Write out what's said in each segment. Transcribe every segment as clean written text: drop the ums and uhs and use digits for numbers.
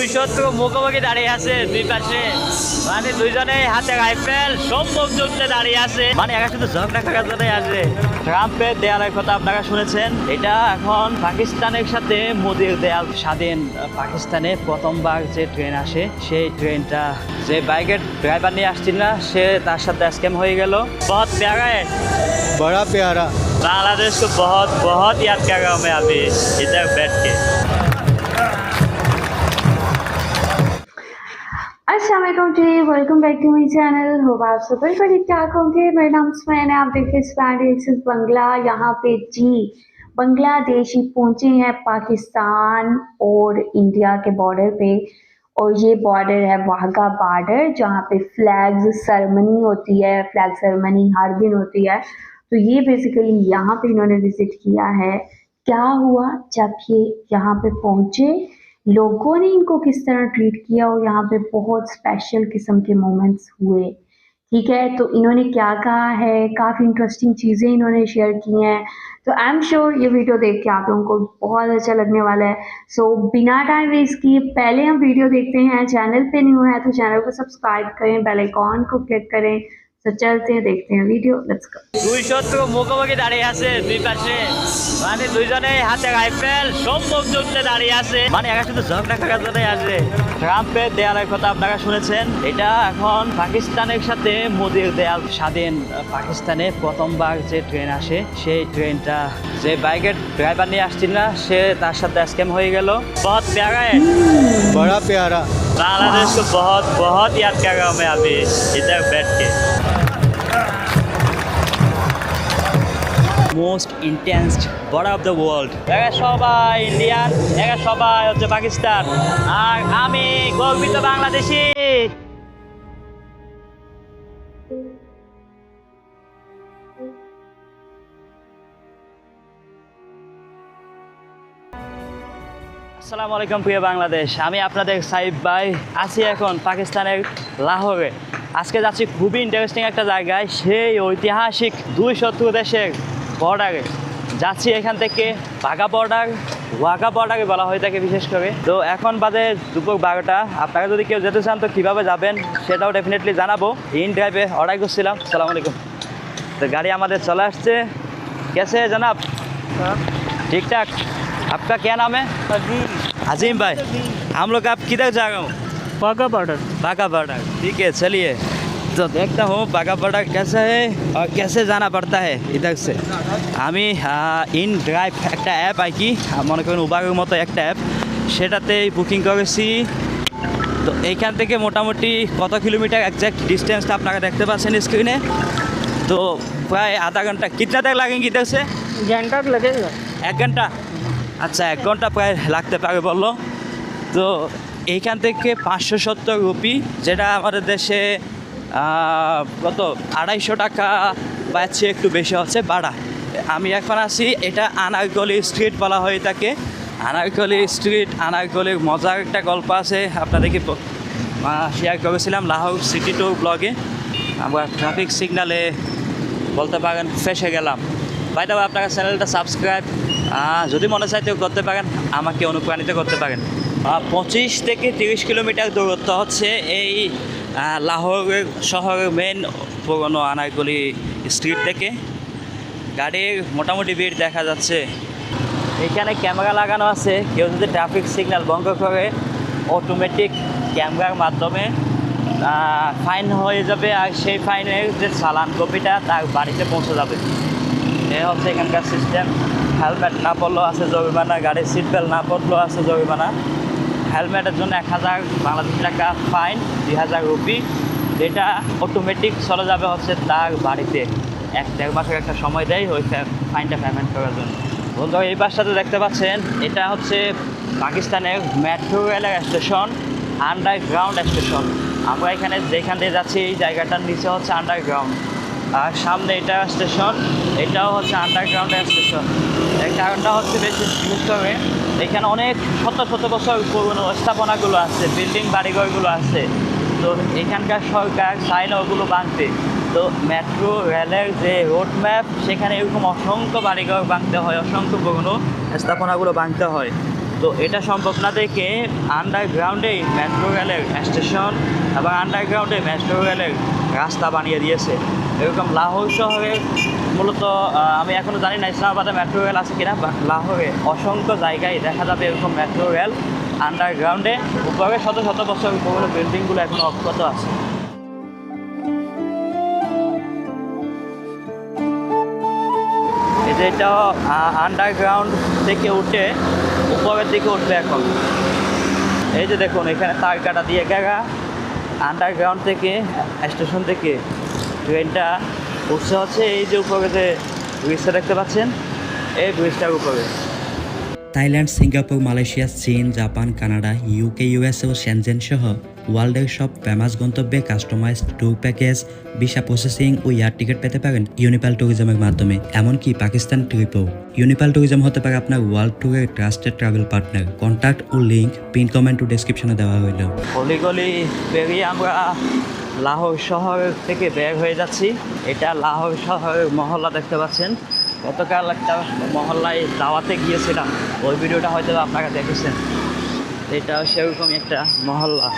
দুই শত্রু মুখোমুখি দাঁড়িয়ে আছে দুই পাশে, মানে দুইজনে হাতে রাইফেল সম্মুখ যুদ্ধে দাঁড়িয়ে আছে, মানে একা শুধু ঝগড়া করার জন্যই আসে। ট্রাম্পের দেয়ালের কথা আপনারা শুনেছেন, এটা এখন পাকিস্তানের সাথে মোদির দেয়াল। স্বাধীন পাকিস্তানে প্রথমবার যে ট্রেন আসে, সেই ট্রেনটা যে বাইকের ড্রাইভার নিয়ে আসছিল না, সে তার সাথে স্ক্যাম হয়ে গেল। बहुत प्यारा है, बड़ा प्यारा। बांग्लादेश को बहुत बहुत याद कर रहा हूँ मैं अभी इधर बैठ के। अस्सलाम जी, welcome back to my channel. Hope आप सब बड़ी ठीक होंगे। मेरा नाम स्मैन है, आप देखिए स्मैन एक्सिस बंगला। यहाँ पे जी बांग्लादेशी पहुंचे हैं पाकिस्तान और इंडिया के बॉर्डर पे, और ये बॉर्डर है वाघा बॉर्डर, जहाँ पे फ्लैग सेरेमनी होती है। फ्लैग सेरेमनी हर दिन होती है, तो ये बेसिकली यहाँ पे इन्होंने विजिट किया है। क्या हुआ जब ये यहाँ पे पहुंचे, लोगों ने इनको किस तरह ट्रीट किया, और यहाँ पे बहुत स्पेशल किस्म के मोमेंट्स हुए। ठीक है, तो इन्होंने क्या कहा है, काफ़ी इंटरेस्टिंग चीज़ें इन्होंने शेयर की हैं, तो आई एम श्योर ये वीडियो देख के आप लोगों को बहुत अच्छा लगने वाला है। सो बिना टाइम वेस्ट किए पहले हम वीडियो देखते हैं। चैनल पे न्यू है तो चैनल को सब्सक्राइब करें, बेल आइकॉन को क्लिक करें। तो चलते हैं, देखते हैं वीडियो, लेट्स गो। দুই শত্রু মুখোমুখি দাঁড়িয়ে আছে দুই পাশে, মানে দুইজনে হাতে রাইফেল সম্মুখ যুদ্ধে দাঁড়িয়ে আছে, মানে একা শুধু ঝগড়া করার জন্যই আসে। ট্রাম্পের দেয়ালের কথা আপনারা শুনেছেন, এটা এখন পাকিস্তানের সাথে মোদির দেয়াল। স্বাধীন পাকিস্তানে প্রথমবার যে ট্রেন আসে, সেই ট্রেনটা যে বাইকের ড্রাইভার নিয়ে আসছিল না, সে তার সাথে স্ক্যাম হয়ে গেল। बहुत प्यारा है, बड़ा प्यारा। बांग्लादेश को बहुत बहुत याद कर रहा हूँ मैं अभी इधर बैठ के। Most intense border of the world. এরা সবাই ইন্ডিয়ান, এরা সবাই হচ্ছে পাকিস্তান, আর আমি গর্বিত বাংলাদেশি। আসসালামু আলাইকুম প্রিয় বাংলাদেশ, আমি আপনাদের সাইফ ভাই। আছি এখন পাকিস্তানের লাহোরে। আজকে যাচ্ছি খুবই ইন্টারেস্টিং একটা জায়গায়, সেই ঐতিহাসিক দুই শত্রু দেশের বর্ডারে যাচ্ছি। এখান থেকে ওয়াঘা বর্ডারে বলা হয়ে থাকে বিশেষ করে। তো এখন বাজে দুপুর 12টা। আপনারা যদি কেউ যেতে চান তো কীভাবে যাবেন সেটাও ডেফিনেটলি জানাবো। ইন ড্রাইভে অর্ডার করছিলাম। আসসালামু আলাইকুম। তো গাড়ি আমাদের চলে আসছে। कैसे है जनाब? ठीक ठाक। आपका क्या नाम है? अजीम भाई। हम लोग आप किधर जा रहे हो? वाघा बॉर्डर। बाघा बॉर्डर, ठीक है चलिए। तो देखता हूँ बाघा बॉर्डर कैसा है और कैसे जाना पड़ता है इधर से। আমি ইন ড্রাইভ একটা অ্যাপ আর কি, মনে করেন উবারের মতো একটা অ্যাপ, সেটাতেই বুকিং করেছি। তো এইখান থেকে মোটামুটি কত কিলোমিটার এক্স্যাক্ট ডিস্টেন্সটা আপনারা দেখতে পাচ্ছেন স্ক্রিনে। তো প্রায় আধা ঘন্টা। कितना देर लगेंगे इधर से? घंटा लगेगा। 1 ঘন্টা? আচ্ছা 1 ঘন্টা প্রায় লাগতে পারে বললো। তো এইখান থেকে 570 রুপি, যেটা আমাদের দেশে কত 250 টাকা পাচ্ছে, একটু বেশি হচ্ছে ভাড়া। আমি এখন আছি, এটা আনারকলি স্ট্রিট বলা হয়ে থাকে। আনারকলি স্ট্রিট, আনারকলির মজার একটা গল্প আছে, আপনাদেরকে শেয়ার করেছিলাম লাহোর সিটি ট্যুর ব্লগে। আমরা ট্রাফিক সিগনালে বলতে পারেন ফেসে গেলাম। ভাই দাও আপনারা চ্যানেলটা সাবস্ক্রাইব যদি মনে চাইতেও করতে পারেন, আমাকে অনুপ্রাণিত করতে পারেন। 25 থেকে 30 কিলোমিটার দূরত্ব হচ্ছে এই লাহোর শহরের মেন পুরনো আনারকলি স্ট্রিট থেকে। গাড়ির মোটামুটি ভিড় দেখা যাচ্ছে। এখানে ক্যামেরা লাগানো আছে, কেউ যদি ট্রাফিক সিগন্যাল ভঙ্গ করে অটোমেটিক ক্যামেরার মাধ্যমে ফাইন হয়ে যাবে, আর সেই ফাইনের যে চালান কপিটা তার বাড়িতে পৌঁছে যাবে। এ হচ্ছে এখানকার সিস্টেম। হেলমেট না পরলেও আছে জরিমানা, গাড়ির সিট বেল্ট না পরলেও আছে জরিমানা। হেলমেটের জন্য 1000 বাংলাদেশি টাকা ফাইন, 2000 রুপি, যেটা অটোমেটিক চলে যাবে হচ্ছে তার বাড়িতে। 1-1.5 মাসের একটা সময় দেয় ওই ফাইনটা পেমেন্ট করার জন্য। বন্ধু এই পাশটাতে দেখতে পাচ্ছেন, এটা হচ্ছে পাকিস্তানের মেট্রো রেলের স্টেশন, আন্ডারগ্রাউন্ড স্টেশন। আমরা এখানে যেখান দিয়ে যাচ্ছি এই জায়গাটার নিচে হচ্ছে আন্ডারগ্রাউন্ড, আর সামনে এটা স্টেশন, এটাও হচ্ছে আন্ডারগ্রাউন্ডের স্টেশন। এর কারণটা হচ্ছে বেশি বিশেষ করে এখানে অনেক শত শত বছর পুরনো স্থাপনাগুলো আছে, বিল্ডিং বাড়িঘরগুলো আছে। তো এখানকার সরকার চায় না ওগুলো ভাঙতে। তো মেট্রো রেলের যে রোড ম্যাপ, সেখানে এরকম অসংখ্য বাড়িঘর ভাঙতে হয়, অসংখ্য পুরনো স্থাপনাগুলো ভাঙতে হয়। তো তো এটা সম্ভব না দেখে আন্ডারগ্রাউন্ডেই মেট্রো রেলের স্টেশন এবং আন্ডারগ্রাউন্ডে মেট্রো রেলের রাস্তা বানিয়ে দিয়েছে। এরকম লাহোর শহরে মূলত আমি এখনও জানি না ইসলামাবাদে মেট্রো রেল আছে কিনা, বা লাহোরে অসংখ্য জায়গায় দেখা যাবে এরকম মেট্রো রেল আন্ডারগ্রাউন্ডে, উপরে শত শত বছর পুরনো বিল্ডিংগুলো এখনও অক্ষত আছে। এই যে এটা আন্ডারগ্রাউন্ড থেকে উঠে উপরের দিকে উঠবে এখন। এই যে দেখুন এখানে তার কাটা দিয়ে গেরা আন্ডারগ্রাউন্ড থেকে স্টেশন থেকে ট্রেনটা উঠছে হচ্ছে এই যে উপরে যে ব্রিজটা দেখতে পাচ্ছেন, এই ব্রিজটার উপরে। থাইল্যান্ড, সিঙ্গাপুর, মালয়েশিয়া, চীন, জাপান, কানাডা, ইউকে, ইউএসএ ও শেনজেন সহ ওয়ার্ল্ডের সব ফেমাস গন্তব্যে customised tour package, visa processing ও এয়ার টিকিট পেতে পারেন ইউনিপাল ট্যুরিজমের মাধ্যমে। এমনকি পাকিস্তান ট্রিপও। ইউনিপাল ট্যুরিজম হতে পারে আপনার ওয়ার্ল্ড ট্যুরের ট্রাস্টেড ট্রাভেল পার্টনার। কন্ট্যাক্ট ও লিঙ্ক পিন কমেন্ট ও ডেসক্রিপশনে দেওয়া হইল। গলি পেরিয়ে আমরা লাহোর শহর থেকে বের হয়ে যাচ্ছি। এটা লাহোর শহরের মহল্লা দেখতে পাচ্ছেন। গতকাল একটা মহল্লায় দাওয়াতে গিয়েছিলাম, ওই ভিডিওটা হয়তো আপনারা দেখেছেন। এটা সেরকমই একটা মহল্লা।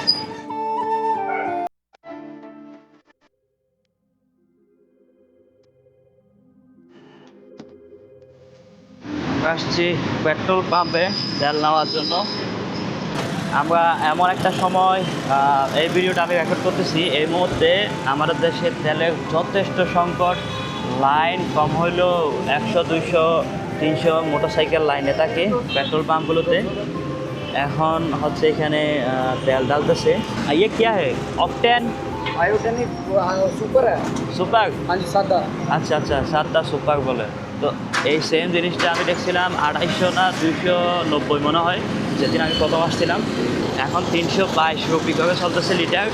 আসছি পেট্রোল পাম্পে তেল নেওয়ার জন্য। আমরা এমন একটা সময় এই ভিডিওটা আমি রেকর্ড করতেছি, এই মুহূর্তে আমাদের দেশে তেলের যথেষ্ট সংকট। লাইন কম হইলেও 100, 200, 300 মোটরসাইকেল লাইনে থাকে পেট্রোল পাম্পগুলোতে। এখন হচ্ছে এখানে তেল ডালতেছে। ইয়ে क्या है অকটেন? आयोटेनिक सुपर है। সুপার? हाँ जी सादा। আচ্ছা আচ্ছা, 7টা সুপার বলে। তো এই সেম জিনিসটা আমি দেখছিলাম 250 না 290 মনে হয়, যেদিন আমি প্রথম আসছিলাম। এখন 322 রুপি করে চলতেছে লিটার।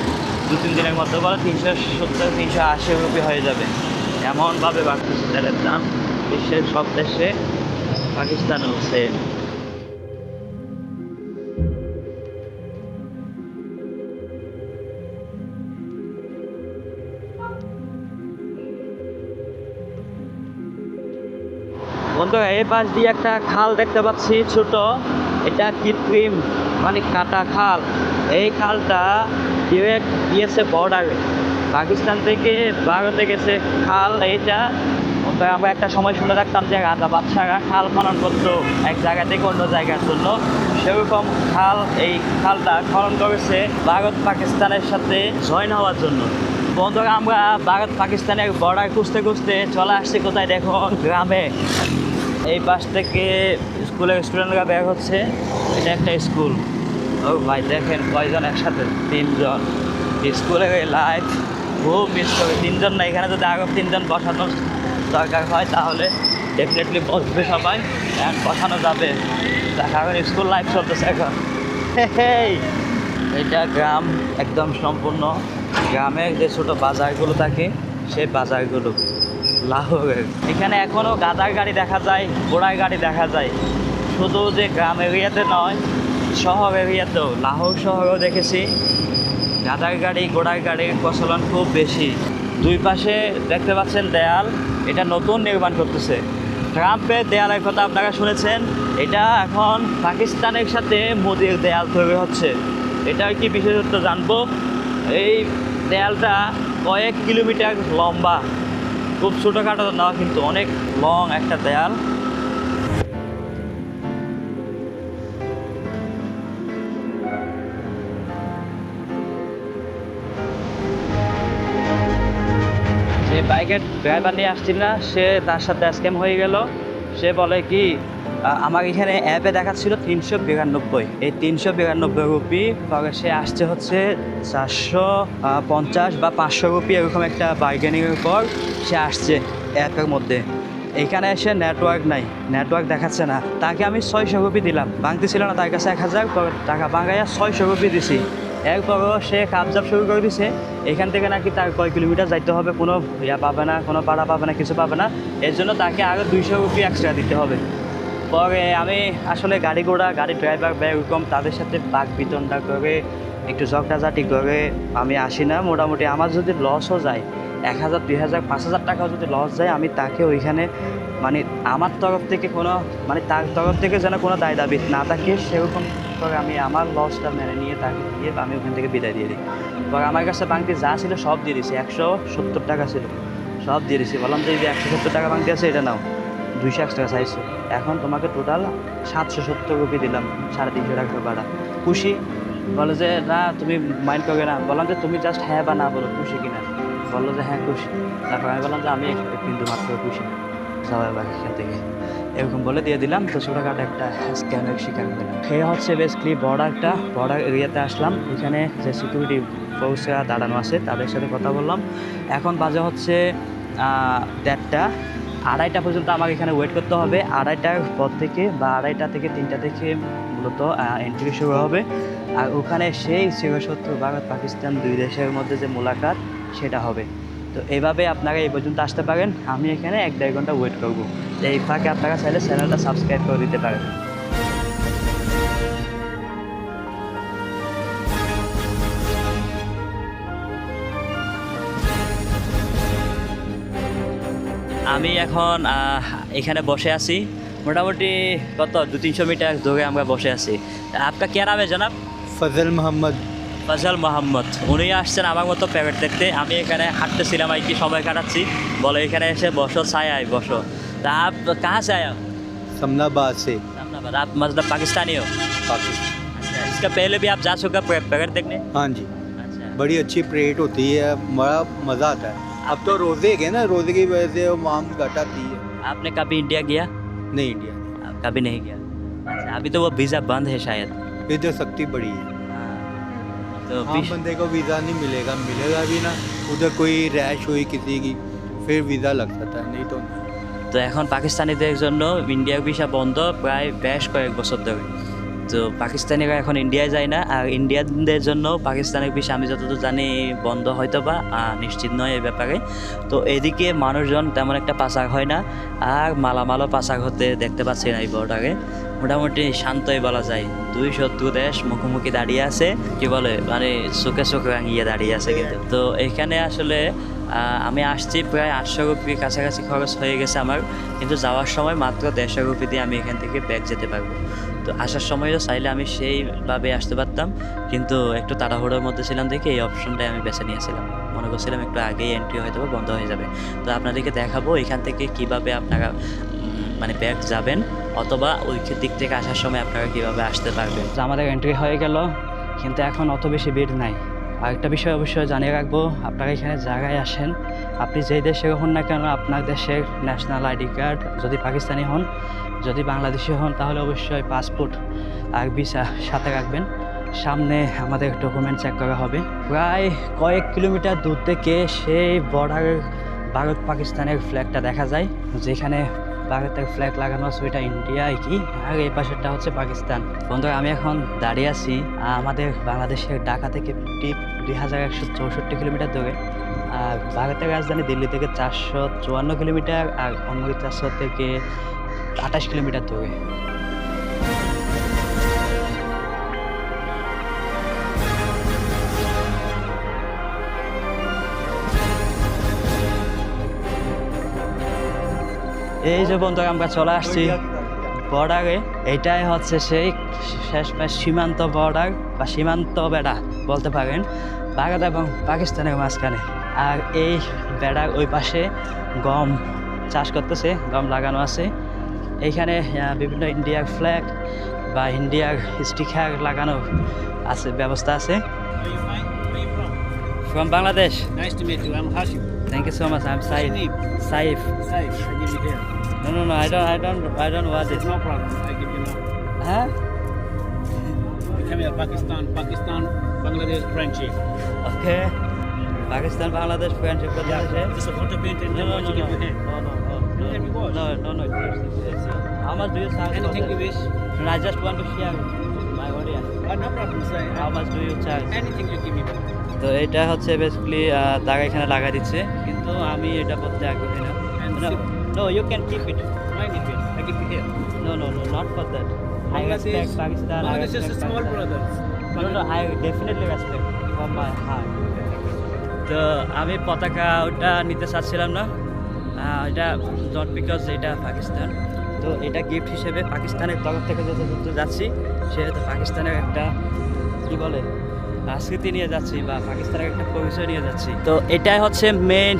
2-3 দিনের মধ্যে বলে 370, 380 রুপি হয়ে যাবে। এমনভাবে বাড়তেছে তেলের দাম বিশ্বের সব দেশে, পাকিস্তানেও সেম। বন্ধুরা এই পাশ দিয়ে একটা খাল দেখতে পাচ্ছি ছোট, এটা কৃত্রিম মানে কাটা খাল। এই খালটা ডিরেক্ট দিয়েছে বর্ডারে, পাকিস্তান থেকে ভারতে গেছে খাল এইটা। আমরা একটা সময় শুনে রাখতাম যে রাজা বাদশারা খাল খনন করতো এক জায়গা থেকে অন্য জায়গার জন্য, সেরকম খাল এই খালটা খনন করেছে ভারত পাকিস্তানের সাথে জয়েন হওয়ার জন্য। বন্ধুরা আমরা ভারত পাকিস্তানের বর্ডার খুঁজতে খুঁজতে চলে আসছি কোথায় দেখুন, গ্রামে। এই পাশ থেকে স্কুলের স্টুডেন্টরা বের হচ্ছে, এটা একটা স্কুল। ও ভাই দেখেন কয়জন একসাথে, 3 জন। স্কুলের এই লাইফ খুব মিস করে। 3 জন না, এখানে যদি আরও 3 জন বসানোর দরকার হয় তাহলে ডেফিনেটলি বসবে সবাই, অ্যান্ড বসানো যাবে, কারণ স্কুল লাইফ চলতেছে এখন। এটা গ্রাম একদম সম্পূর্ণ। গ্রামের যে ছোটো বাজারগুলো থাকে সেই বাজারগুলো লাহোরের। এখানে এখনও গাদার গাড়ি দেখা যায়, ঘোড়ার গাড়ি দেখা যায়। শুধু যে গ্রাম এরিয়াতে নয়, শহর এরিয়াতেও, লাহোর শহরেও দেখেছি গাদার গাড়ি, ঘোড়ার গাড়ির প্রচলন খুব বেশি। দুই পাশে দেখতে পাচ্ছেন দেয়াল, এটা নতুন নির্মাণ করতেছে। ট্রাম্পের দেয়ালের কথা আপনারা শুনেছেন, এটা এখন পাকিস্তানের সাথে মোদির দেয়াল তৈরি হচ্ছে। এটার কি বিশেষত্ব জানবো। এই দেয়ালটা কয়েক কিলোমিটার লম্বা, খুব ছোটোখাটো না কিন্তু অনেক লং একটা দেয়াল। যে বাইকের ড্রাইভার নিয়ে আসছিল না, সে তার সাথে স্ক্যাম হয়ে গেল। সে বলে কি আমার এখানে অ্যাপে দেখাচ্ছিল 392, এই 392 রুপি, পরে সে আসছে হচ্ছে 450 বা 500 রুপি, এরকম একটা বার্গেনিংয়ের পর সে আসছে অ্যাপের মধ্যে। এখানে এসে নেটওয়ার্ক নাই, নেটওয়ার্ক দেখাচ্ছে না। তাকে আমি 600 রুপি দিলাম, ভাঙতে ছিল না তার কাছে 1000, টাকা ভাঙাইয়া 600 রুপি দিছি। এরপরও সে কাবজাব শুরু করে দিছে। এখান থেকে নাকি তার কয় কিলোমিটার যাইতে হবে, কোনো ইয়া পাবে না, কোনো ভাড়া পাবে না, কিছু পাবে না। এর জন্য তাকে আরও 200 রুপি এক্সট্রা দিতে হবে। পরে আমি আসলে গাড়ি ড্রাইভার বা এরকম তাদের সাথে বাক বিতণ্ডা করে একটু ঝগড়াঝাটি করে আমি আসি না। মোটামুটি আমার যদি লসও যায় 1000, 2000, 5000 টাকাও যদি লস যায়, আমি তাকে ওইখানে মানে আমার তরফ থেকে কোনো মানে তার তরফ থেকে যেন কোনো দায় দাবি না থাকে সেরকম করে আমি আমার লসটা মেনে নিয়ে তাকে দিয়ে আমি ওখান থেকে বিদায় দিয়ে দিই। পরে আমার কাছে বাংতি যা ছিল সব দিয়ে দিয়েছি, 170 টাকা ছিল, সব দিয়ে দিয়েছি। বললাম যে এই যে 170 টাকা বাংতি আছে এটা নাও, 201 টাকা চাইছো, এখন তোমাকে টোটাল 770 রুপি দিলাম, 350 টাকা ভাড়া। খুশি? বলো যে না তুমি মাইন্ড করবে না। বললাম যে তুমি জাস্ট হ্যাঁ বা না বলো খুশি কিনা। বললো যে হ্যাঁ খুশি। তারপর আমি বললাম যে আমি কিন্তু মাত্র খুশি, যাওয়ার বাকি এখান থেকে এরকম বলে দিয়ে দিলাম। তো ছোটোখাটো একটা স্ক্যামের শিকার হলাম। সে হচ্ছে বেসিক্যালি বর্ডার এরিয়াতে আসলাম, এখানে যে সিকিউরিটি ফোর্সরা দাঁড়ানো আছে তাদের সাথে কথা বললাম। এখন বাজে হচ্ছে 1:30, 2:30 পর্যন্ত আমাকে এখানে ওয়েট করতে হবে। 2:30টার পর থেকে বা 2:30 থেকে 3টা থেকে মূলত এন্ট্রি শুরু হবে। আর ওখানে সেই চিরশত্রু ভারত পাকিস্তান দুই দেশের মধ্যে যে মোলাকাত সেটা হবে। তো এইভাবে আপনারা এই পর্যন্ত আসতে পারেন, আমি এখানে 1-1.5 ঘন্টা ওয়েট করবো। তো এই ফাঁকে আপনারা চাইলে চ্যানেলটা সাবস্ক্রাইব করে দিতে পারেন। আমি এখন এখানে বসে আছি, মোটামুটি কত 200-300 মিটার দূরে আমরা বসে আছি। আপনার কে নাম है জনাব? ফজল মোহাম্মদ। ফজল মোহাম্মদ। উনি আসছেন আমার মতো প্যাকেট দেখতে। আমি এখানে হাঁটতেছিলাম আর কি, সময় কাটাচ্ছি। বলো এখানে এসে বসো, ছায়ায় বসো। তা आप कहाँ से आए हो? समनाबाद से। अहमदाबाद। आप मतलब पाकिस्तानी हो? पाकिस्तान। अच्छा, इसका पहले भी आप जा चुके पैकेट देखने? हाँ जी, अच्छा। बड़ी अच्छी परेड होती है, बड़ा मज़ा आता है। अब तो रोज़े के ना, रोज़े की वजह से वो मांग घट आती है। आपने कभी इंडिया गया? नहीं इंडिया नहीं, आप कभी नहीं गया। अच्छा, अभी तो वो वीज़ा बंद है शायद। इधर सख्ती बड़ी है। हाँ। तो आम बंदे को वीज़ा नहीं मिलेगा, मिलेगा भी ना। उधर कोई रैश हुई किसी की फिर वीज़ा लग सकता है, नहीं तो नहीं। তো এখন পাকিস্তানিদের জন্য ইন্ডিয়ার ভিসা বন্ধ প্রায় বেশ কয়েক বছর ধরে। তো পাকিস্তানিরা এখন ইন্ডিয়ায় যায় না, আর ইন্ডিয়ানদের জন্য পাকিস্তানের ভিসা আমি যতদূর জানি বন্ধ হয়তো বা নিশ্চিত নয় এই ব্যাপারে। তো এদিকে মানুষজন তেমন একটা পাচার হয় না, আর মালামালও পাচার হতে দেখতে পাচ্ছি না এই বর্ডারে। মোটামুটি শান্তই বলা যায়। 2 শত্রু দেশ মুখোমুখি দাঁড়িয়ে আছে, কি বলে মানে চোখে চোখে রাঙিয়ে দাঁড়িয়ে আছে কিন্তু। তো এখানে আসলে আমি আসছি প্রায় 800 রুপির কাছাকাছি খরচ হয়ে গেছে আমার, কিন্তু যাওয়ার সময় মাত্র 150 রুপি দিয়ে আমি এখান থেকে ব্যাগ যেতে পারবো। তো আসার সময়ও চাইলে আমি সেইভাবে আসতে পারতাম, কিন্তু একটু তাড়াহুড়োর মধ্যে ছিলাম দেখে এই অপশনটাই আমি বেছে নিয়েছিলাম। মনে করছিলাম একটু আগেই এন্ট্রি হয়তো বন্ধ হয়ে যাবে। তো আপনাদেরকে দেখাবো এখান থেকে কিভাবে আপনারা মানে ব্যাগ যাবেন, অথবা ওই দিক থেকে আসার সময় আপনারা কীভাবে আসতে পারবেন। আমাদের এন্ট্রি হয়ে গেল, কিন্তু এখন অত বেশি ভিড় নাই। আরেকটা বিষয় অবশ্যই জানিয়ে রাখবো, আপনারা এখানে জায়গায় আসেন, আপনি যেই দেশের হন না কেন আপনার দেশের ন্যাশনাল আইডি কার্ড, যদি পাকিস্তানি হন, যদি বাংলাদেশি হন, তাহলে অবশ্যই পাসপোর্ট আর ভিসা সাথে রাখবেন। সামনে আমাদের ডকুমেন্ট চেক করা হবে। প্রায় কয়েক কিলোমিটার দূর থেকে সেই বর্ডারের ভারত পাকিস্তানের ফ্ল্যাগটা দেখা যায়, যেখানে ভারতের ফ্ল্যাগ লাগানো আছে ওইটা ইন্ডিয়া কি, আর এই পাশেরটা হচ্ছে পাকিস্তান। বন্ধুরা আমি এখন দাঁড়িয়ে আছি আমাদের বাংলাদেশের ঢাকা থেকে 2164 কিলোমিটার দূরে, আর ভারতের রাজধানী দিল্লি থেকে 454 কিলোমিটার, আর অমৃতসর থেকে 28 কিলোমিটার দূরে। এই যে বন্ধুরা আমরা চলে আসছি বর্ডারে। এইটাই হচ্ছে সেই শেষমেশ সীমান্ত বর্ডার বা সীমান্ত বেড়া বলতে পারেন, ভারত এবং পাকিস্তানের মাঝখানে। আর এই বেড়ার ওই পাশে গম চাষ করতেছে, গম লাগানো আছে। এইখানে বিভিন্ন ইন্ডিয়ার ফ্ল্যাগ বা ইন্ডিয়ার স্টিকার লাগানো আছে, ব্যবস্থা আছে। From Bangladesh. Nice to meet you. I'm Hashim. Thank you so much. I'm Saif. Saif. Saif, I give you here. No. I don't want it. No problem. I give you now. Huh? You come here, Pakistan, Bangladesh friendship. Okay. Pakistan, Bangladesh friendship. Yeah. Just a photo print and then what you give your hand. No. Let me watch. No. How much do you charge? Anything you wish. No, I just want to share my audience. No problem, sir. How much do you charge? Anything you give me. তো এটা হচ্ছে basically তারা এখানে লাগা দিচ্ছে, কিন্তু আমি এটা করতে আগ্রহী না। No, you can keep it. Why need it? I give you here. No, not for that. I respect Pakistan. Bangladesh is a small brother. No, I definitely respect from my heart. তো আমি পতাকা ওটা নিতে চাচ্ছিলাম না, এটা not because এটা পাকিস্তান, তো এটা গিফট হিসেবে পাকিস্তানের তরফ থেকে যত যাচ্ছি সেহেতু পাকিস্তানের একটা কি বলে সংস্কৃতি নিয়ে যাচ্ছি বা পাকিস্তানের একটা পরিচয় নিয়ে যাচ্ছি। তো এটাই হচ্ছে মেইন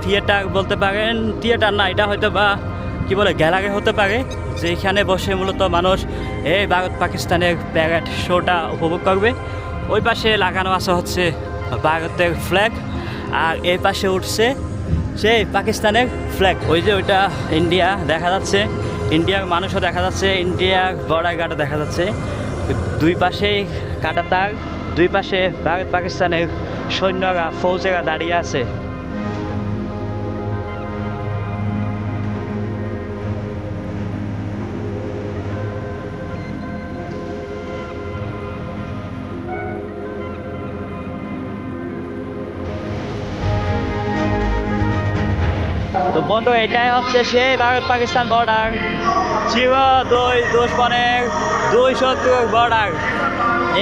থিয়েটার বলতে পারেন, থিয়েটার না, এটা হয়তো বা কি বলে গ্যালারি হতে পারে, যেখানে বসে মূলত মানুষ এই ভারত পাকিস্তানের প্যারেড শোটা উপভোগ করবে। ওই পাশে লাগানো আছে হচ্ছে ভারতের ফ্ল্যাগ, আর এই পাশে উঠছে সেই পাকিস্তানের ফ্ল্যাগ। ওই যে ওইটা ইন্ডিয়া দেখা যাচ্ছে, ইন্ডিয়ার মানুষও দেখা যাচ্ছে, ইন্ডিয়ার বর্ডার গার্ডও দেখা যাচ্ছে। দুই পাশেই কাটা তার, দুই পাশে ভারত পাকিস্তানের সৈন্যরা ফৌজেরা দাঁড়িয়ে আছে। তো বন্ধু এটাই হচ্ছে সেই ভারত পাকিস্তান বর্ডার, চির দুশ্মনের 270 বর্ডার।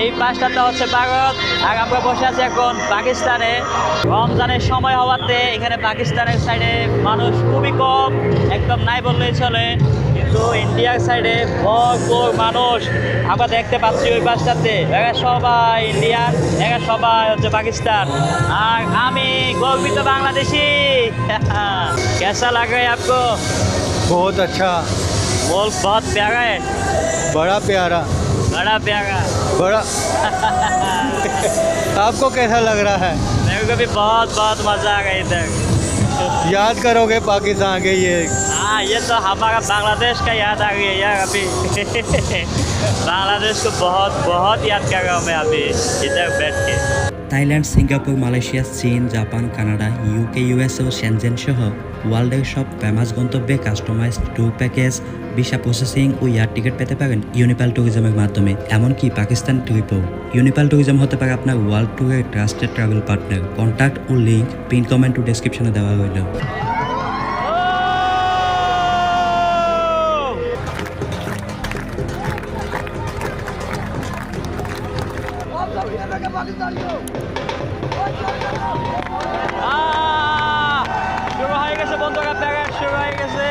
এই পাশটাতে হচ্ছে ভারত, আর আমরা বসে আছি এখন পাকিস্তানে। রমজানের সময় হওয়াতে এখানে পাকিস্তানের সাইডে মানুষ খুবই কম, একদম নাই বললেই চলে, কিন্তু ইন্ডিয়ার সাইডে ভরপুর মানুষ আমরা দেখতে পাচ্ছি। ওই পাশটাতে এরা সবাই ইন্ডিয়ান, এরা সবাই হচ্ছে পাকিস্তান, আর আমি গর্বিত বাংলাদেশি। कैसा लग रहा है आपको? बहुत अच्छा, मुल्क बहुत प्यारा है, बड़ा प्यारा, बड़ा प्यारा। बड़ा आपको कैसा लग रहा है? मेरे को भी बहुत बहुत मज़ा आ गया इधर। याद करोगे पाकिस्तान के ये? हाँ, ये तो हमारा बांग्लादेश का याद आ गई है यार अभी। बांग्लादेश को बहुत बहुत याद कर रहा हूँ मैं अभी इधर बैठ के। থাইল্যান্ড, সিঙ্গাপুর, মালয়েশিয়া, চীন, জাপান, কানাডা, ইউকে, ইউএসএ ও শেনজেন সহ ওয়ার্ল্ডের সব ফেমাস গন্তব্যে customised tour package, visa processing ও এয়ার টিকিট পেতে পারেন ইউনিপাল ট্যুরিজমের মাধ্যমে। এমনকি পাকিস্তান ট্রিপও। ইউনিপাল ট্যুরিজম হতে পারে আপনার ওয়ার্ল্ড ট্যুরের ট্রাস্টেড ট্রাভেল পার্টনার। কন্ট্যাক্ট ও লিঙ্ক পিন কমেন্ট ও ডেসক্রিপশনে দেওয়া হইল। শুরু হয়ে গেছে বন্ধুরা, প্যারেড শুরু হয়ে গেছে।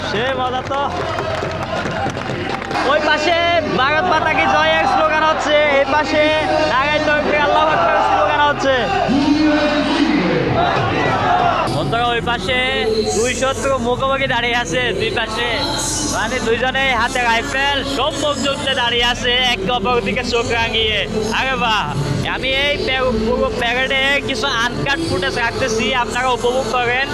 সে মজা তো। ওই পাশে ভারত মাতা কি জয়ের স্লোগান হচ্ছে, এই পাশে নাগাই তরফে আল্লাহু আকবার স্লোগান হচ্ছে। বন্ধুরা ওই পাশে 270 মুখোমুখি দাঁড়িয়ে আছে, দুই পাশে মানে দুইজনে হাতে রাইফেল সম্মুখ যুদ্ধে দাঁড়িয়ে আছে, একে অপর দিকে চোখ রাঙিয়ে। আরে বাহ, আমি এই পুরো প্যারেডে কিছু আনকাট ফুটেজ রাখতেছি, আপনারা উপভোগ করেন।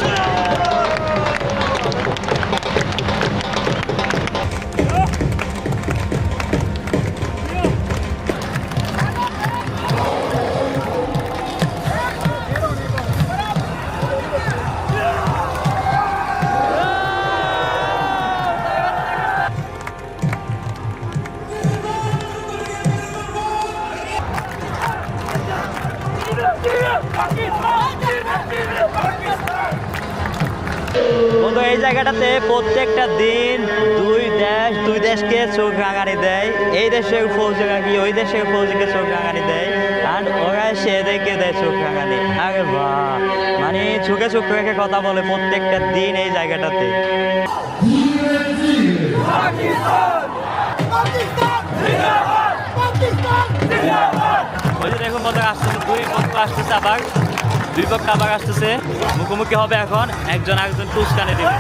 বন্ধু এই জায়গাটাতে প্রত্যেকটা দিন দুই দেশকে চোখ রাঙানি দেয়। এই দেশের ফৌজি রাঙি ওই দেশের ফৌজিকে চোখ রাঙানি দেয়, আর ওরা সেদেরকে দেয় চোখ রাঙানি। আরে বাহ, মানে চোখে চোখ রেখে কথা বলে প্রত্যেকটা দিন এই জায়গাটাতে। ওই যে দেখুন বন্ধু আসতেছে, দুই পক্ষ আসতেছে, আবার দুই পক্ষ আবার আসতেছে, মুখোমুখি হবে এখন, একজন আরেকজন টুসকানি দিবে।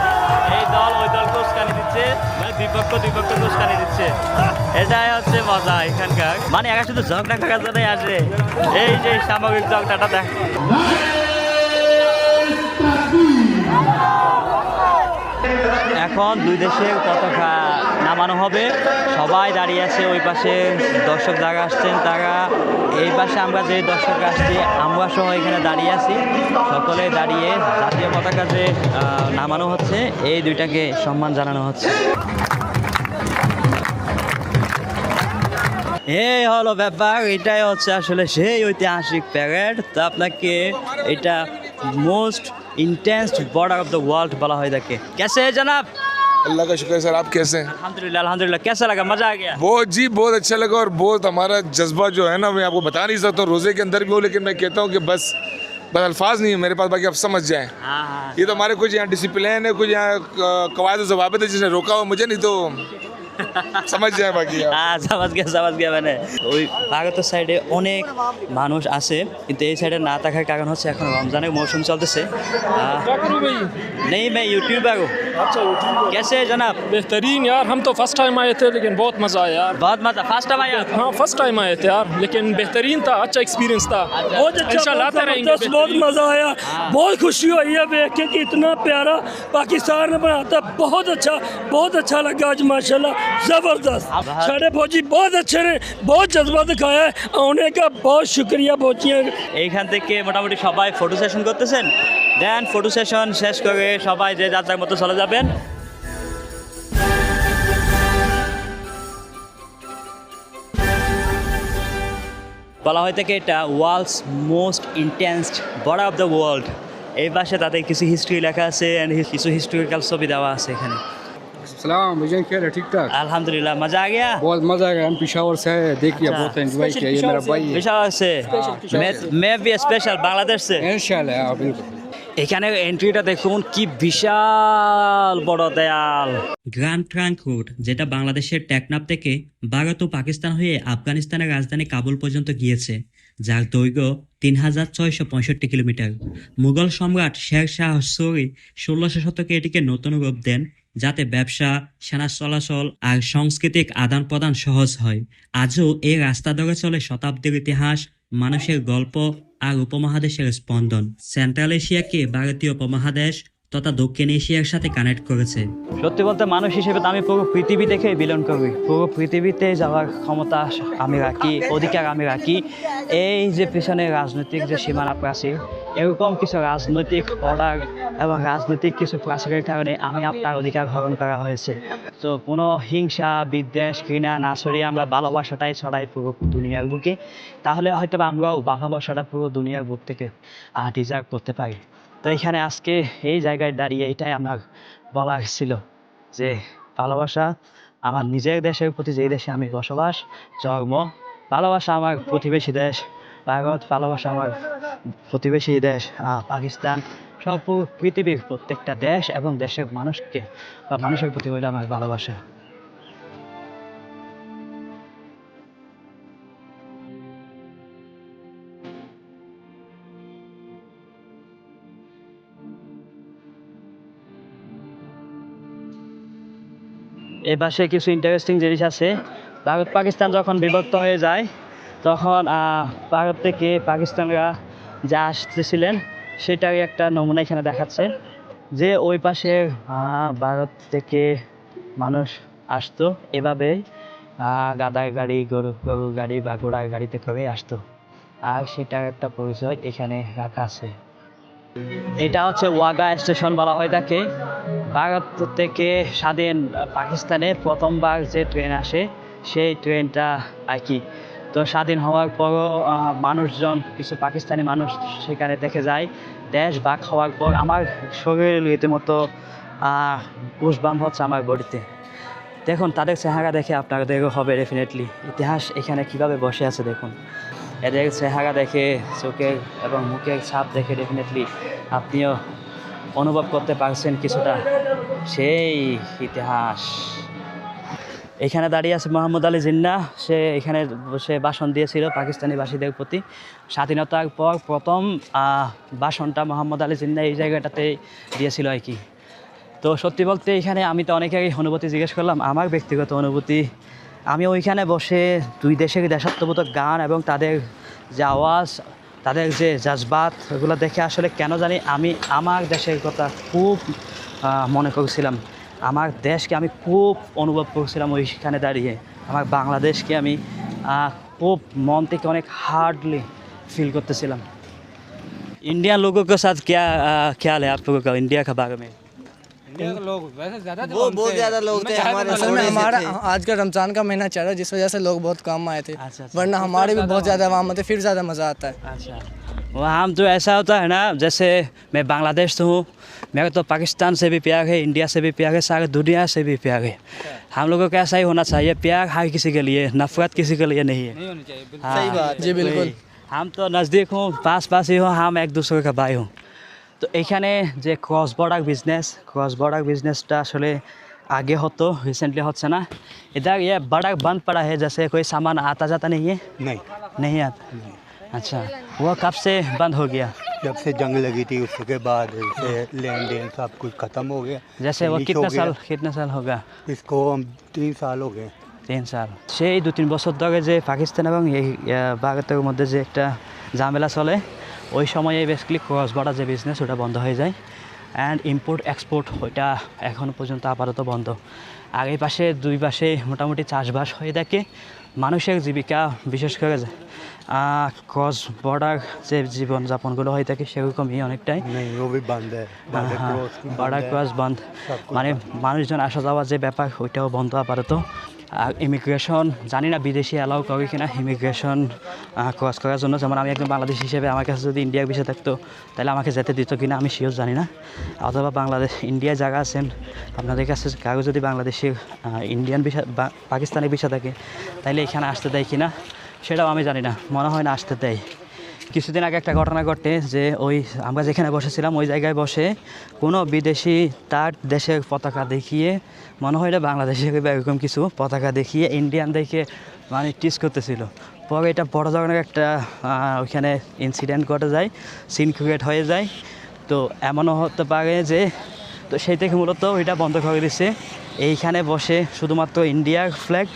এই দল ওই দলকে উস্কানি দিচ্ছে, মানে দুই পক্ষ উস্কানি দিচ্ছে। এটাই হচ্ছে মজা এখানকার, মানে একা শুধু ঝগড়া করার জন্যই আসে। এই যে সামগ্রিক ঝগড়াটা দেখ। এখন দুই দেশের পতাকা নামানো হবে, সবাই দাঁড়িয়ে আছে। ওই পাশে দর্শক যারা আসছেন তারা, এই পাশে আমরা যে দর্শক আসছি আমরা সহ এখানে দাঁড়িয়ে আছি, সকলে দাঁড়িয়ে জাতীয় পতাকা যে নামানো হচ্ছে এই দুইটাকে সম্মান জানানো হচ্ছে। এই হলো ব্যাপার, এটাই হচ্ছে আসলে সেই ঐতিহাসিক প্যারেড। তো আপনাকে এটা most intense border of the world बला है। कैसे है जनाब? अल्लाह का शुक्र है सर। आप कैसे हैं? अल्हम्दुलिल्लाह अल्हम्दुलिल्लाह। कैसा लगा, मज़ा आ गया? बहुत जी, बहुत अच्छा लगा। और बहुत हमारा जज्बा जो है ना, मैं आपको बता नहीं सकता हूँ, रोज़े के अंदर भी हो, लेकिन मैं कहता हूँ कि बस अल्फाज नहीं है मेरे पास, बाकी आप समझ जाएं। हाँ ये तो हमारे कुछ यहाँ डिसिप्लिन है, कुछ यहाँ कवायद ज़वाबित है, जिसने रोका हुआ मुझे, नहीं तो समझ जाए बाकी आप। হ্যাঁ সমাজ গিয়া মানে ওই ভারতের সাইডে অনেক মানুষ আছে, কিন্তু এই সাইডে না থাকার কারণ হচ্ছে এখন রমজানের মৌসুম চলতেছে। नहीं मैं यूट्यूबर हूँ। अच्छा कैसे है जनाब? बेहतरीन यार, हम तो फर्स्ट टाइम आए थे लेकिन बहुत मज़ा आया यार। बहुत मजा, फर्स्ट टाइम आया? हाँ फर्स्ट टाइम आए थे यार, लेकिन बेहतरीन था, अच्छा एक्सपीरियंस था। बहुत अच्छा, इंशाल्लाह आते रहेंगे। बहुत मज़ा आया, बहुत खुशी हुई है देख के कि इतना प्यारा पाकिस्तान ने बनाता। बहुत अच्छा लगा आज माशाल्लाह, ज़बरदस्त। साढ़े फौजी बहुत अच्छे ने, बहुत जज्बा दिखाया है, आने का बहुत शुक्रिया फौजियों। এইখান থেকে মোটামুটি সবাই ফটো সেশন করতেছেন, দেন ফটো সেশন শেষ করে সবাই যে যাত্রার মতো চলে যাবেন। বলা হয় থাকে এটা world's most intense border of the world. এই পাশে তাদের কিছু হিস্ট্রি লেখা আছে অ্যান্ড কিছু হিস্টোরিক্যাল ছবি দেওয়া আছে এখানে। सलाम भजन क्या है? ठीक ठाक, আলহামদুলিল্লাহ, मजा आ गया? बहुत मजा आया। हम पिशावर से है, देखिए बहुत एंजॉय किया। ये मेरा भाई है বিশাল আছে। मैं भी स्पेशल बांग्लादेश से। इंशाल्लाह। हाँ बिल्कुल। এখানে এন্ট্রিটা দেখুন, কি বিশাল বড় দেয়াল। গ্র্যান্ড ট্রাঙ্ক রোড, যেটা বাংলাদেশের টেকনাফ থেকে ভারত ও পাকিস্তান হয়ে আফগানিস্তানের রাজধানী কাবুল পর্যন্ত গিয়েছে, যার দৈর্ঘ্য 3665 কিলোমিটার। মুঘল সম্রাট শের শাহ সূরি 1600 শতকে এটিকে নতুন রূপ দেন, যাতে ব্যবসা, সেনা চলাচল আর সাংস্কৃতিক আদান প্রদান সহজ হয়। আজও এই রাস্তা ধরে চলে শতাব্দীর ইতিহাস, মানুষের গল্প আর উপমহাদেশের স্পন্দন। সেন্ট্রাল এশিয়াকে ভারতীয় উপমহাদেশ তথা দক্ষিণ এশিয়ার সাথে কানেক্ট করেছে। সত্যি বলতে মানুষ হিসেবে তো আমি পুরো পৃথিবী দেখে বিলন করি, পুরো পৃথিবীতে যাওয়ার ক্ষমতা আমি রাখি, অধিকার আমি রাখি। এই যে পিছনে রাজনৈতিক যে সীমানা প্রাচীর, এরকম কিছু রাজনৈতিক অর্ডার এবং রাজনৈতিক কিছু প্রাচীরের কারণে আমি আপনার অধিকার হরণ করা হয়েছে। তো কোনো হিংসা, বিদ্বেষ, ঘৃণা না ছড়িয়ে আমরা ভালোবাসাটাই ছড়াই পুরো দুনিয়ার বুকে, তাহলে হয়তো আমরাও ভালোবাসাটা পুরো দুনিয়ার বুক থেকে ডিজার্ভ করতে পারি। তো এখানে আজকে এই জায়গায় দাঁড়িয়ে এটাই আমার বলার ছিল যে ভালোবাসা আমার নিজের দেশের প্রতি, যেই দেশে আমি বসবাস, জন্ম, ভালোবাসা আমার প্রতিবেশী দেশ ভারত, ভালোবাসা আমার প্রতিবেশী দেশ পাকিস্তান, সব পৃথিবীর প্রত্যেকটা দেশ এবং দেশের মানুষকে বা মানুষের প্রতি হইল আমার ভালোবাসা। এই পাশে কিছু ইন্টারেস্টিং জিনিস আছে। ভারত পাকিস্তান যখন বিভক্ত হয়ে যায়, তখন ভারত থেকে পাকিস্তানরা যা আসতেছিলেন সেটারই একটা নমুনা এখানে দেখাচ্ছে, যে ওই পাশে ভারত থেকে মানুষ আসতো এভাবে গাদার গাড়ি, গরুর গাড়ি বা ঘোড়ার গাড়িতে করে আসতো, আর সেটার একটা পরিচয় এখানে রাখা আছে। এটা হচ্ছে ওয়াগা স্টেশন বলা হয় তাকে। ভারত থেকে স্বাধীন পাকিস্তানে প্রথমবার যে ট্রেন আসে সেই ট্রেনটা আর কি। তো স্বাধীন হওয়ার পরও মানুষজন, কিছু পাকিস্তানি মানুষ সেখানে দেখে যায়। দেশ ভাগ হওয়ার পর আমার শরীরে রীতিমতো গোসবাম্প হচ্ছে আমার বডিতে। দেখুন তাদের চেহারা দেখে আপনাদেরও হবে ডেফিনেটলি ইতিহাস এখানে কিভাবে বসে আছে। দেখুন এদের চেহারা দেখে, চোখের এবং মুখের ছাপ দেখে ডেফিনেটলি আপনিও অনুভব করতে পারছেন কিছুটা সেই ইতিহাস। এখানে দাঁড়িয়ে আছে মোহাম্মদ আলী জিন্নাহ। সে এখানে বসে ভাষণ দিয়েছিল পাকিস্তানিবাসীদের প্রতি। স্বাধীনতার পর প্রথম ভাষণটা মোহাম্মদ আলী জিন্নাহ এই জায়গাটাতে দিয়েছিল আর কি। তো সত্যি বলতে এখানে আমি তো অনেকেরই অনুভূতি জিজ্ঞেস করলাম। আমার ব্যক্তিগত অনুভূতি, আমি ওইখানে বসে দুই দেশের দেশাত্মবোধক গান এবং তাদের যে আওয়াজ, তাদের যে জজবাত, এগুলো দেখে আসলে কেন জানি আমি আমার দেশের কথা খুব মনে করছিলাম। আমার দেশকে আমি খুব অনুভব করছিলাম ওইখানে দাঁড়িয়ে। আমার বাংলাদেশকে আমি খুব মন থেকে অনেক হার্ডলি फील করতেছিলাম। इंडियन लोगों के साथ क्या ख्याल है आप लोगों का इंडिया के बारे में? इंडिया के लोग वैसे बहुत ज़्यादा लोग थे हमारे। असल में हमारा आज का रमज़ान का महीना चल रहा है, जिस वजह से लोग बहुत कम आए थे। अच्छा। वरना हमारे भी बहुत ज़्यादा वहाँ थे, फिर ज़्यादा मज़ा आता है। अच्छा, वहाँ हम तो ऐसा होता है ना, जैसे मैं बांग्लादेश से हूँ, मेरे तो पाकिस्तान से भी प्यार है, इंडिया से भी प्यार है, सारे दुनिया से भी प्यार है। हम लोगों को ऐसा ही होना चाहिए, प्यार हर किसी के लिए, नफरत किसी के लिए नहीं है। सही बात जी बिल्कुल हम तो नज़दीक हूँ, पास पास ही हो, हम एक दूसरे का भाई हूँ। তো এখানে যে ক্রস বর্ডার बिजनेसটা আসলে आगे हो तो रिसेंटली होता ना, इधर ये बड़ा बंद पड़ा है, जैसे कोई सामान आता जाता नहीं है। नहीं आता। अच्छा, वो कब से बंद हो गया? जब से जंग लगी थी उसके बाद से लेन देन सब कुछ ख़त्म हो गया। जैसे वो कितने साल होगा? इसको हम 3 साल हो गए। 3 সাল। সেই 2-3 বছর ধরে যে পাকিস্তান এবং এই ভারতের মধ্যে যে একটা ঝামেলা চলে, ওই সময়ে বেসিক্যালি ক্রস বর্ডার যে বিজনেস ওটা বন্ধ হয়ে যায়, অ্যান্ড ইম্পোর্ট এক্সপোর্ট ওইটা এখনও পর্যন্ত আপাতত বন্ধ। আর এই পাশে দুই পাশে মোটামুটি চাষবাস হয়ে থাকে, মানুষের জীবিকা বিশেষ করে ক্রস বর্ডার যে জীবনযাপনগুলো হয়ে থাকে সেরকমই অনেকটাই। বর্ডার ক্রস বন্ধ মানে মানুষজন আসা যাওয়ার যে ব্যাপার ওইটাও বন্ধ আপাতত। আর ইমিগ্রেশন জানি না বিদেশি অ্যালাউ করে কিনা ইমিগ্রেশন ক্রস করার জন্য। যেমন আমি একজন বাংলাদেশ হিসেবে আমার কাছে যদি ইন্ডিয়ার ভিসা থাকতো তাহলে আমাকে যেতে দিত কিনা আমি শিওর জানি না। অথবা বাংলাদেশ ইন্ডিয়ায় জায়গা আছেন আপনাদের কাছে কারো যদি বাংলাদেশের ইন্ডিয়ান ভিসা বা পাকিস্তানি ভিসা থাকে তাহলে এখানে আসতে দেয় কিনা সেটাও আমি জানি না, মনে হয় না আসতে দেয়। কিছুদিন আগে একটা ঘটনা ঘটে যে ওই আমরা যেখানে বসেছিলাম ওই জায়গায় বসে কোনো বিদেশি তার দেশের পতাকা দেখিয়ে, মনে হয় না বাংলাদেশের এরকম কিছু পতাকা দেখিয়ে ইন্ডিয়ান দেখে মানে টিস করতেছিল। পরে এটা বড় ধরনের একটা ওইখানে ইনসিডেন্ট ঘটে যায়, সিন ক্রিয়েট হয়ে যায়। তো এমনও হতে পারে যে তো সেই থেকে মূলত ওইটা বন্ধ করে দিচ্ছে। এইখানে বসে শুধুমাত্র ইন্ডিয়ার ফ্ল্যাগ,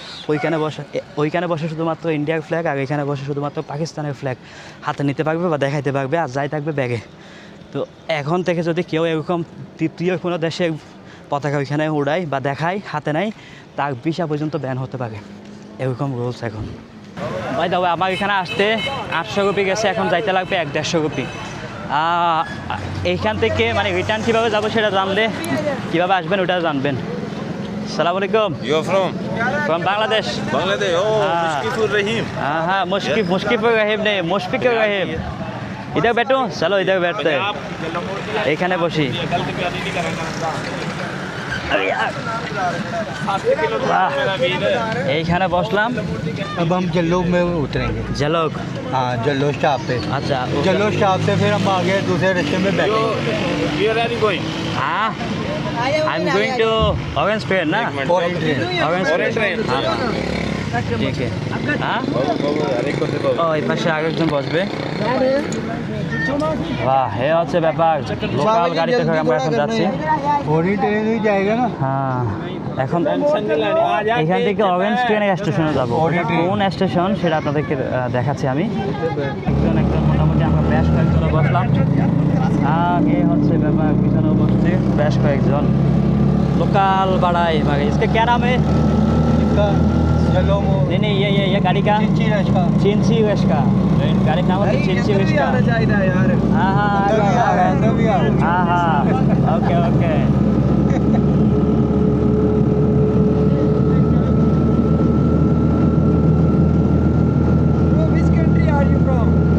ওইখানে বসে শুধুমাত্র ইন্ডিয়ার ফ্ল্যাগ, আর এখানে বসে শুধুমাত্র পাকিস্তানের ফ্ল্যাগ হাতে নিতে পারবে বা দেখাইতে পারবে, আর যাই থাকবে ব্যাগে। তো এখন থেকে যদি কেউ এরকম তৃতীয় কোনো দেশের পতাকা ওইখানে উড়ায় বা দেখায় হাতে নেয়, তার ভিসা পর্যন্ত ব্যান হতে পারে, এরকম রুলস এখন। ভাই দাও আমার এখানে আসতে 800 রুপি গেছে, এখন যাইতে লাগবে 150 রুপি। এইখান থেকে মানে রিটার্ন কীভাবে যাবো সেটা জানলে, কীভাবে আসবেন ওটা জানবেন। সালাম আলাইকুম। You're from Bangladesh. Bangladesh. Oh, Mushfiqur Rahim. हाँ मुश्किफुर रहीम नहीं, मुशफिकुर रहीम। इधर बैठो, चलो इधर बैठते हैं, এইখানে বসি। এইখানে বসলাম। अब हम जल्लोग में उतरेंगे। जलोग? हाँ, जल्लोग स्टॉप पे। अच्छा, जल्लोग स्टॉप से फिर हम आगे दूसरे रास्ते में बैठेंगे। Where are you going? हाँ I'm going to Orange Train ना? Orange Train। Orange Train। हाँ ঠিক আছে। হ্যাঁ ও এই পাশে আরেকজন বসবে। বাহ, এ হচ্ছে ব্যাপার। লোকাল গাড়িতে করে আমরা এখন যাচ্ছি। ओरेंज ट्रेन ही जाएगा ना। হ্যাঁ এখন এখান থেকে অরেঞ্জ ট্রেনের স্টেশনে যাবো। কোন স্টেশন সেটা আপনাদেরকে দেখাচ্ছি আমি। একজন মোটামুটি আমরা বেশ কয়েকজন বসলাম। আগে হচ্ছে ব্যাপার, পিছনেও বসছে বেশ কয়েকজন लोकल बड़ा है मगर इसका क्या नाम है? इसका जल्लोग नहीं ये गाड़ी का चिंची रश का गाड़ी का नाम है चिंची रश का। हाँ हाँ ओके ओके।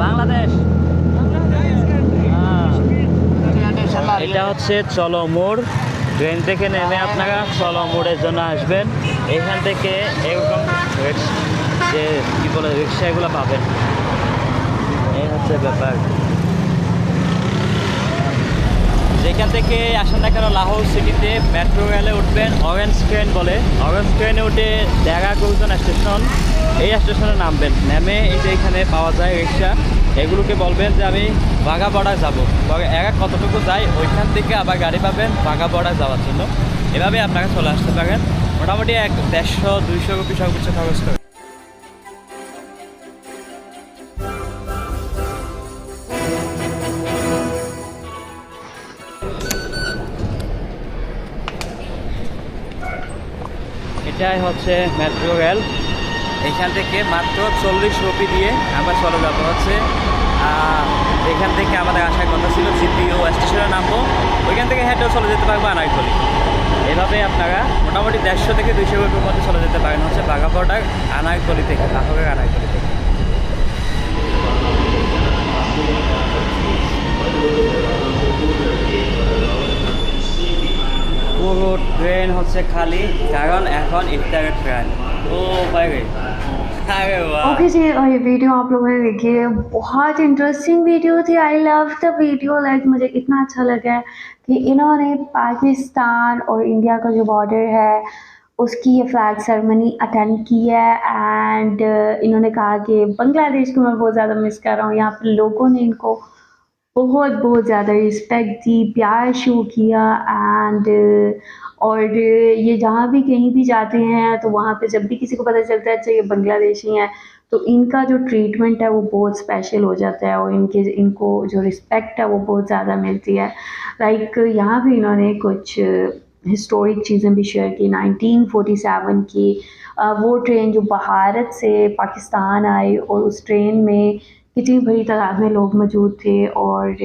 বাংলাদেশ। এটা হচ্ছে চলো মোড়। ট্রেন থেকে নেমে আপনারা চলো মোড়ের জন্য আসবেন। এখান থেকে এরকম যে কী বলে রিক্সা এগুলো পাবেন। এই হচ্ছে ব্যাপার। যেখান থেকে আসেন না কেন লাহোর সিটিতে মেট্রো রেলে উঠবেন, অরেঞ্জ ট্রেন বলে। অরেঞ্জ ট্রেনে উঠে দেখা করছেন স্টেশন, এই স্টেশনে নামবেন। নেমে এই যে এখানে পাওয়া যায় রিক্সা, এগুলোকে বলবেন যে আমি বাঘা বর্ডার যাবো। একা কতটুকু যাই ওইখান থেকে আবার গাড়ি পাবেন বাঘা বর্ডার যাওয়ার জন্য। এভাবে আপনারা চলে আসতে পারেন। মোটামুটি 150-200 রুপি সব কিছু খরচ করে। এটাই হচ্ছে মেট্রো রেল। এখান থেকে মাত্র 40 রুপি দিয়ে আমরা চলে যাবো হচ্ছে এখান থেকে আমাদের আসার কথা ছিল জিপিও স্টেশনে নামবো, ওইখান থেকে হেঁটেও চলে যেতে পারবো আনারকলি। এভাবে আপনারা মোটামুটি 150 থেকে 200 রুপির মধ্যে চলে যেতে পারেন হচ্ছে বাঘা বর্ডার আনারকলি থেকে, লাহোরের আনারকলি থেকে। পুরো ট্রেন হচ্ছে খালি, কারণ এখন ইফতারের ট্রেন। ও ভাই अरे वाह। ओके जी, और ये वीडियो आप लोगों ने देखी है, बहुत इंटरेस्टिंग वीडियो थी। I love the video, like मुझे इतना अच्छा लगा है कि इन्होंने पाकिस्तान और इंडिया का जो बॉर्डर है उसकी ये फ्लैग सेरेमनी अटेंड की है। एंड इन्होंने कहा कि बांग्लादेश को मैं बहुत ज़्यादा मिस कर रहा हूँ। यहाँ पर लोगों ने इनको बहुत बहुत ज़्यादा रिस्पेक्ट दी, प्यार शो किया। एंड और ये जहाँ भी कहीं भी जाते हैं तो वहाँ पे जब भी किसी को पता चलता है अच्छा ये बांग्लादेशी हैं, तो इनका जो ट्रीटमेंट है वो बहुत स्पेशल हो जाता है और इनको जो रिस्पेक्ट है वो बहुत ज़्यादा मिलती है। लाइक यहाँ भी इन्होंने कुछ हिस्टोरिक चीज़ें भी शेयर की। 1947 की वो ट्रेन जो भारत से पाकिस्तान आई और उस ट्रेन में कितनी बड़ी तादाद में लोग मौजूद थे और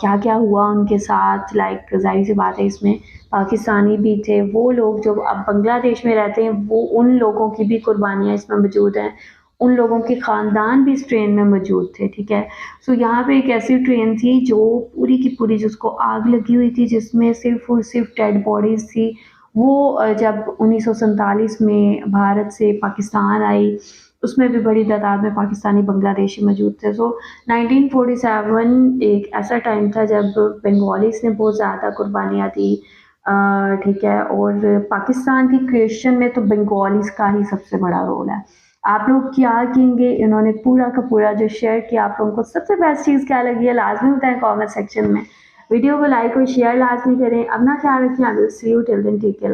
क्या क्या हुआ उनके साथ। लाइक जाहिर सी बात है इसमें पाकिस्तानी भी थे, वो लोग जो अब बांग्लादेश में रहते हैं वो उन लोगों की भी कुर्बानियाँ इसमें मौजूद हैं, उन लोगों के ख़ानदान भी इस ट्रेन में मौजूद थे। ठीक है, सो यहाँ पे एक ऐसी ट्रेन थी जो पूरी की पूरी जिसको आग लगी हुई थी, जिसमें सिर्फ और सिर्फ डेड बॉडीज़ थी। वो जब 1947 में भारत से पाकिस्तान आई उसमें भी बड़ी तादाद में पाकिस्तानी बांग्लादेशी मौजूद थे। सो 1947 एक ऐसा टाइम था जब बंगालीस ने बहुत ज़्यादा कुर्बानियाँ दी। ठीक है, और पाकिस्तान की क्रिएशन में तो बंगालीस का ही सबसे बड़ा रोल है। आप लोग क्या कहेंगे? इन्होंने पूरा का पूरा जो शेयर किया, आप लोगों को सबसे बेस्ट चीज़ क्या लगी है लाजमी बताएं कमेंट सेक्शन में। वीडियो को लाइक और शेयर लाजमी करें। अपना ख्याल रखें। I will see you till then, take care.